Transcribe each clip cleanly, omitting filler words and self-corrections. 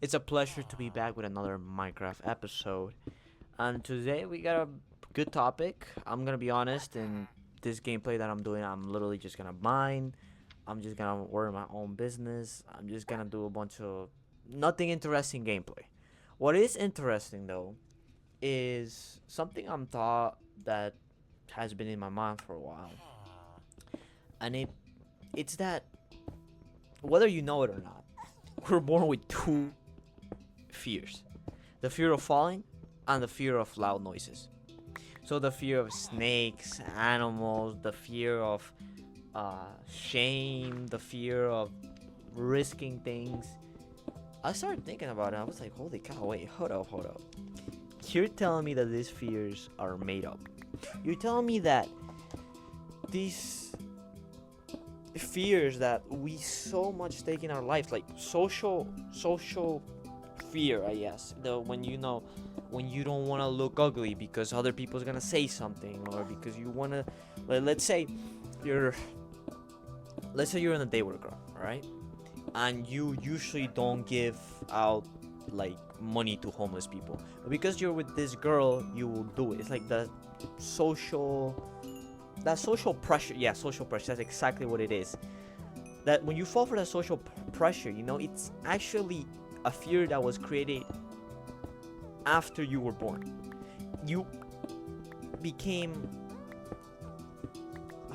It's a pleasure to be back with another Minecraft episode. And today we got a good topic. I'm gonna be honest, in this gameplay that I'm doing, I'm literally just gonna mine. I'm just gonna work my own business. I'm just gonna do a bunch of nothing interesting gameplay. What is interesting though is something I'm thought that has been in my mind for a while. And it's that whether you know it or not, we're born with two fears: the fear of falling and the fear of loud noises. So the fear of snakes, animals, the fear of shame, the fear of risking things. I started thinking about it. I was like, holy cow, wait, hold up. You're telling me that these fears are made up. You're telling me that these fears that we so much take in our life, like social fear, I guess, the when you don't want to look ugly because other people's gonna say something, or because you want to, let's say you're in a date with a girl, right? And you usually don't give out like money to homeless people, but because you're with this girl you will do it. It's like social social pressure. Yeah, social pressure, that's exactly what it is. That when you fall for that social pressure, it's actually a fear that was created after you were born. You became,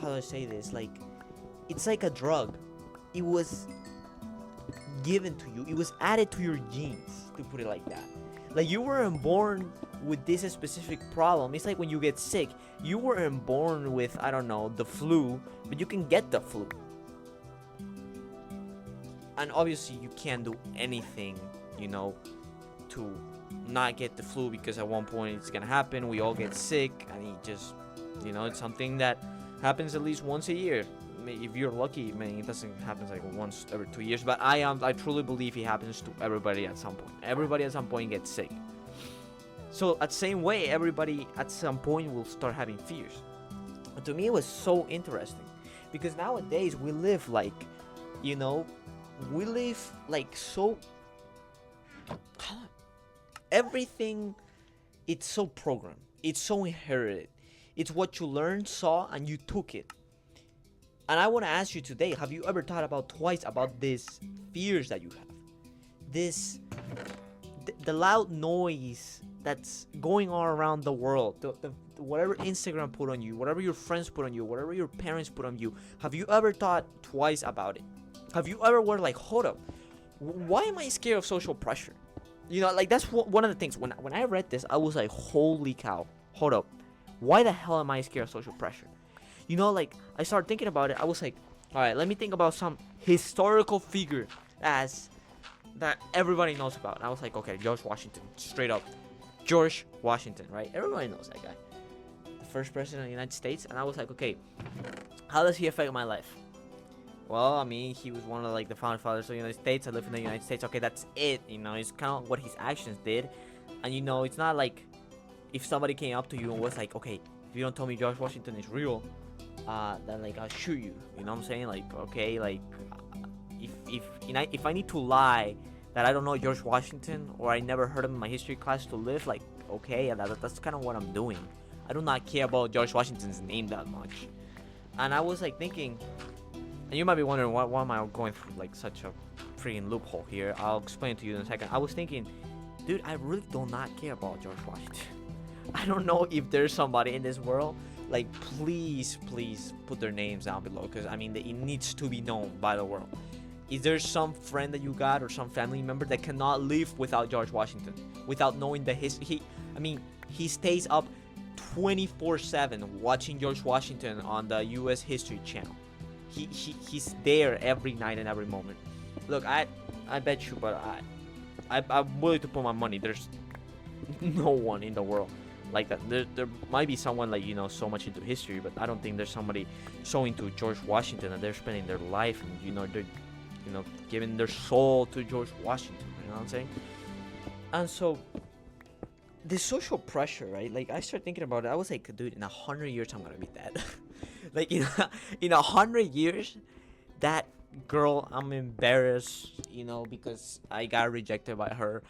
how do I say this, like, it's like a drug. It was given to you, it was added to your genes, to put it like that. Like, you weren't born with this specific problem. It's like when you get sick, you weren't born with, I don't know, the flu, but you can get the flu. And obviously you can't do anything, to not get the flu, because at one point it's gonna happen. We all get sick, and it's something that happens at least once a year. If you're lucky, man, it doesn't happen like once every 2 years. But I truly believe it happens to everybody at some point. Everybody at some point gets sick. So at the same way, everybody at some point will start having fears. And to me, it was so interesting, because nowadays we live like, so everything. It's so programmed. It's so inherited. It's what you learned, saw, and you took it. And I want to ask you today, have you ever thought about twice about these fears that you have? The loud noise that's going on around the world, the whatever Instagram put on you, whatever your friends put on you, whatever your parents put on you. Have you ever thought twice about it? Have you ever were like, hold up, why am I scared of social pressure? Like, that's one of the things. When I read this, I was like, holy cow, hold up, why the hell am I scared of social pressure? Like, I started thinking about it. I was like, all right, let me think about some historical figure that everybody knows about. And I was like, okay, George Washington, straight up, George Washington, right? Everybody knows that guy, the first president of the United States. And I was like, okay, how does he affect my life? Well, I mean, he was one of like the founding fathers of the United States. I live in the United States. Okay, that's it. It's kind of what his actions did. And it's not like if somebody came up to you and was like, okay, if you don't tell me George Washington is real, then like I'll shoot you. You know what I'm saying? Like, okay, like if I need to lie that I don't know George Washington, or I never heard him in my history class to live, like, okay, that's kind of what I'm doing. I do not care about George Washington's name that much. And I was like thinking, and you might be wondering why am I going through like such a freaking loophole here. I'll explain to you in a second. I was thinking, dude, I really do not care about George Washington. I don't know if there's somebody in this world, like, please put their names down below, because I mean, it needs to be known by the world. Is there some friend that you got, or some family member that cannot live without George Washington, without knowing the history? He stays up 24/7 watching George Washington on the U.S. History Channel. He's there every night and every moment. Look, I bet you, but I'm willing to put my money. There's no one in the world like that. There might be someone like, so much into history, but I don't think there's somebody so into George Washington that they're spending their life and they're giving their soul to George Washington. You know what I'm saying? And so the social pressure, right? Like, I started thinking about it. I was like, dude, in 100 years I'm gonna be dead. Like, in 100 years, that girl, I'm embarrassed, because I got rejected by her.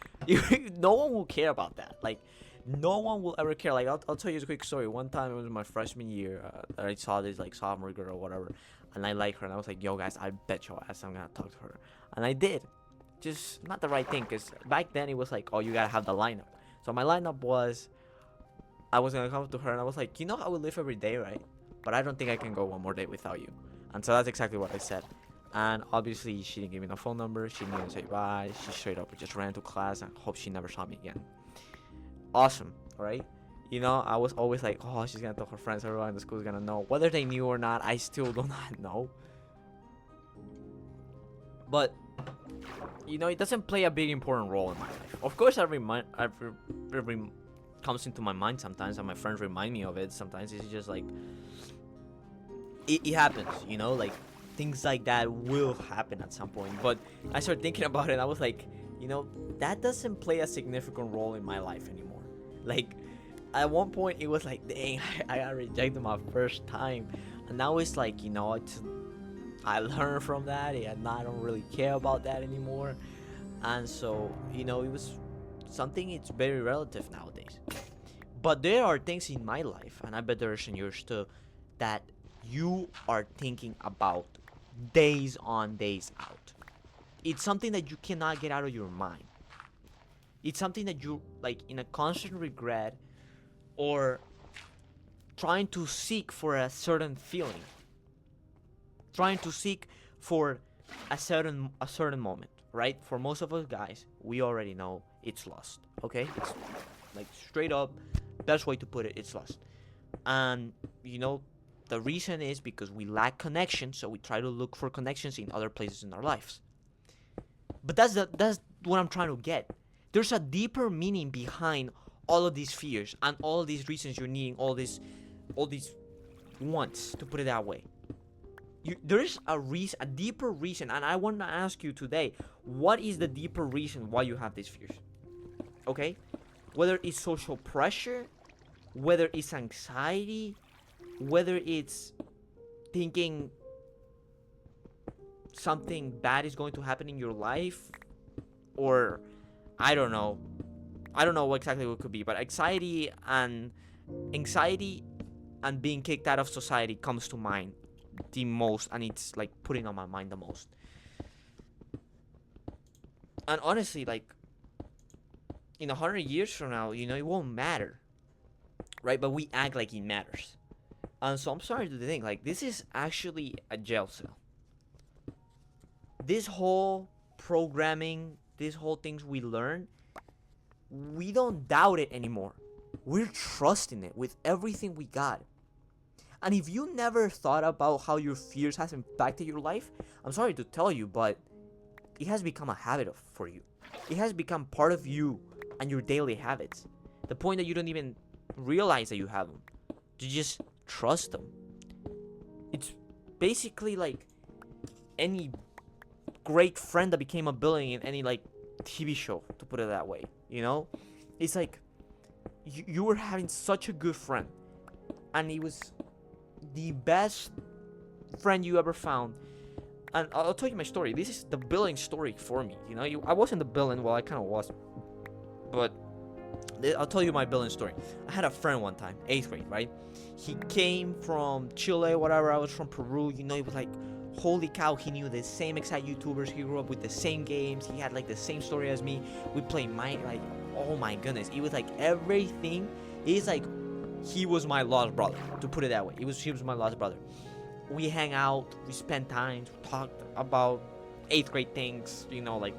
No one will care about that. Like, no one will ever care. Like, I'll tell you a quick story. One time, it was my freshman year, that I saw this, like, sophomore girl or whatever, and I like her, and I was like, yo, guys, I bet your ass I'm gonna talk to her. And I did. Just not the right thing, because back then, it was like, oh, you gotta have the lineup. So my lineup was, I was gonna come up to her, and I was like, how we live every day, right? But I don't think I can go one more day without you. And so that's exactly what I said. And obviously, she didn't give me no phone number. She didn't even say bye. She straight up just ran to class and hope she never saw me again. Awesome, right? I was always like, oh, she's gonna tell her friends. Everyone in the school is gonna know. Whether they knew or not, I still do not know. But, it doesn't play a big important role in my life. Of course, every comes into my mind sometimes, and my friends remind me of it. Sometimes it's just like, it happens, like, things like that will happen at some point. But I started thinking about it, and I was like, that doesn't play a significant role in my life anymore. Like, at one point it was like, dang, I got rejected my first time, and now it's like, I learned from that, and I don't really care about that anymore. And so, it was something, it's very relative nowadays. But there are things in my life, and I bet there's in yours too, that you are thinking about days on, days out. It's something that you cannot get out of your mind. It's something that you, like, in a constant regret, or trying to seek for a certain feeling, trying to seek for a certain moment, right? For most of us guys, we already know it's lust. Okay, it's like straight up, best way to put it, it's lust. And the reason is because we lack connection, so we try to look for connections in other places in our lives. But that's what I'm trying to get. There's a deeper meaning behind all of these fears and all of these reasons you're needing all these wants, to put it that way. There is a deeper reason, and I want to ask you today, what is the deeper reason why you have these fears? Okay? Whether it's social pressure, whether it's anxiety, whether it's thinking something bad is going to happen in your life, or I don't know what exactly it could be, but anxiety and being kicked out of society comes to mind the most, and it's like putting on my mind the most. And honestly, like, in 100 years from now, it won't matter, right? But we act like it matters. And so I'm starting to think, like, this is actually a jail cell. This whole programming, these whole things we learn, we don't doubt it anymore. We're trusting it with everything we got. And if you never thought about how your fears has impacted your life, I'm sorry to tell you, but it has become a habit for you. It has become part of you and your daily habits. The point that you don't even realize that you have them. You just trust them. It's basically like any great friend that became a villain in any, like, TV show, to put it that way. It's like you were having such a good friend, and he was the best friend you ever found. And I'll tell you my story. This is the villain story for me. I wasn't the villain. Well, I kind of was, but I'll tell you my villain story. I had a friend one time, 8th grade, right? He came from Chile, whatever. I was from Peru. He was like, holy cow, he knew the same exact YouTubers. He grew up with the same games. He had, like, the same story as me. We played like, oh my goodness. It was like everything. It's like he was my lost brother, to put it that way. He was my lost brother. We hang out. We spend time. We talked about 8th grade things. Like,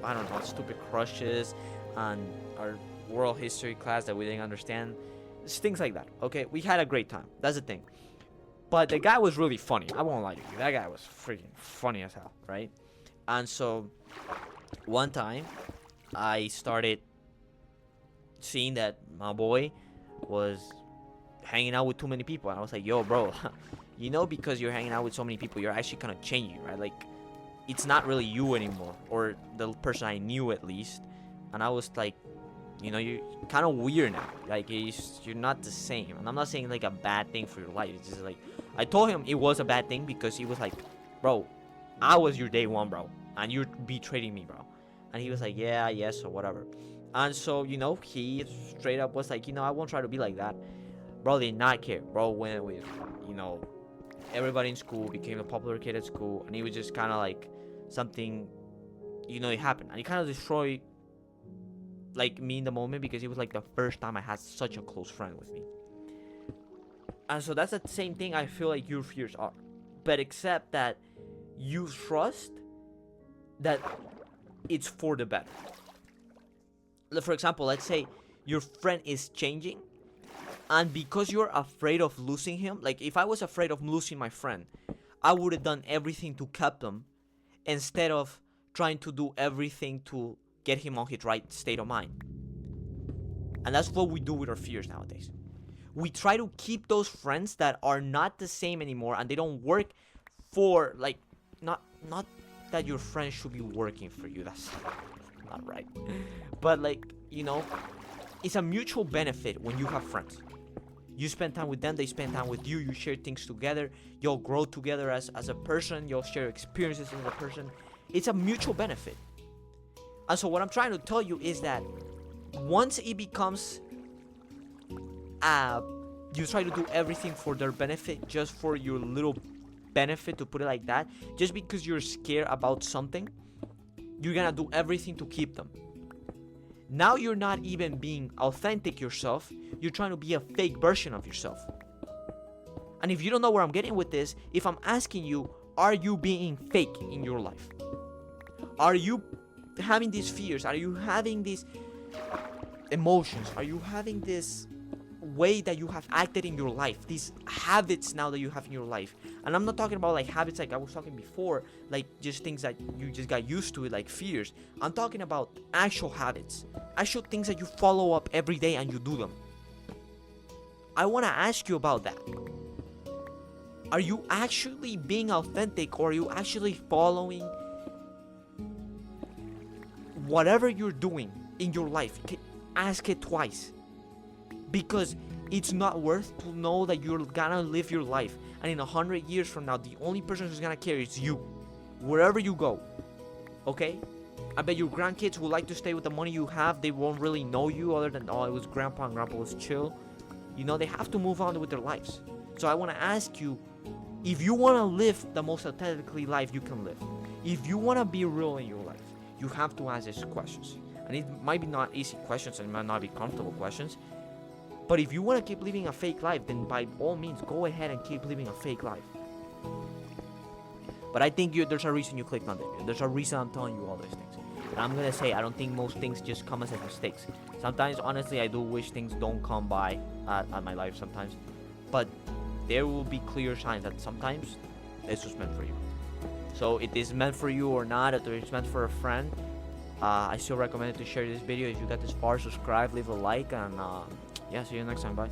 I don't know, stupid crushes and our world history class that we didn't understand. Just things like that. Okay, we had a great time. That's the thing. But the guy was really funny. I won't lie to you. That guy was freaking funny as hell, right? And so one time I started seeing that my boy was hanging out with too many people. And I was like, yo, bro, because you're hanging out with so many people, you're actually kind of changing, right? Like, it's not really you anymore, or the person I knew at least. And I was like, you're kind of weird now. Like, you're not the same. And I'm not saying, like, a bad thing for your life. It's just like, I told him it was a bad thing because he was like, bro, I was your day one, bro, and you're betraying me, bro. And he was like, yeah, yes, or whatever. And so, he straight up was like, I won't try to be like that. Bro did not care. Bro went with, everybody in school, became a popular kid at school, and he was just kind of like something, it happened. And it kind of destroyed, like, me in the moment, because it was like the first time I had such a close friend with me. And so that's the same thing I feel like your fears are. But except that you trust that it's for the better. For example, let's say your friend is changing, and because you're afraid of losing him, like if I was afraid of losing my friend, I would have done everything to keep him instead of trying to do everything to get him on his right state of mind. And that's what we do with our fears nowadays. We try to keep those friends that are not the same anymore, and they don't work for, like, not that your friends should be working for you. That's not right. But, like, it's a mutual benefit when you have friends. You spend time with them, they spend time with you, you share things together, you'll grow together as a person, you'll share experiences as a person. It's a mutual benefit. And so what I'm trying to tell you is that once it becomes you try to do everything for their benefit, just for your little benefit, to put it like that, just because you're scared about something, you're gonna do everything to keep them. Now you're not even being authentic yourself, you're trying to be a fake version of yourself. And if you don't know where I'm getting with this, if I'm asking you, are you being fake in your life? Are you having these fears? Are you having these emotions? Are you having this way that you have acted in your life, these habits now that you have in your life? And I'm not talking about like habits like I was talking before, like just things that you just got used to, like fears. I'm talking about actual habits, actual things that you follow up every day and you do them. I want to ask you about that. Are you actually being authentic, or are you actually following whatever you're doing in your life? Ask it twice. Because it's not worth to know that you're gonna live your life, and in 100 years from now, the only person who's gonna care is you, wherever you go. Okay? I bet your grandkids would like to stay with the money you have. They won't really know you other than, oh, it was grandpa and grandpa was chill. They have to move on with their lives. So I want to ask you, if you want to live the most authentically life you can live, if you want to be real in your life, you have to ask these questions. And it might be not easy questions, and it might not be comfortable questions. But if you want to keep living a fake life, then by all means, go ahead and keep living a fake life. But I think there's a reason you clicked on it. There's a reason I'm telling you all these things. And I'm going to say, I don't think most things just come as mistakes. Sometimes, honestly, I do wish things don't come by at my life sometimes. But there will be clear signs that sometimes it's just meant for you. So it is meant for you or not, if it's meant for a friend, I still recommend to share this video. If you got this far, subscribe, leave a like, and yeah, see you next time. Bye.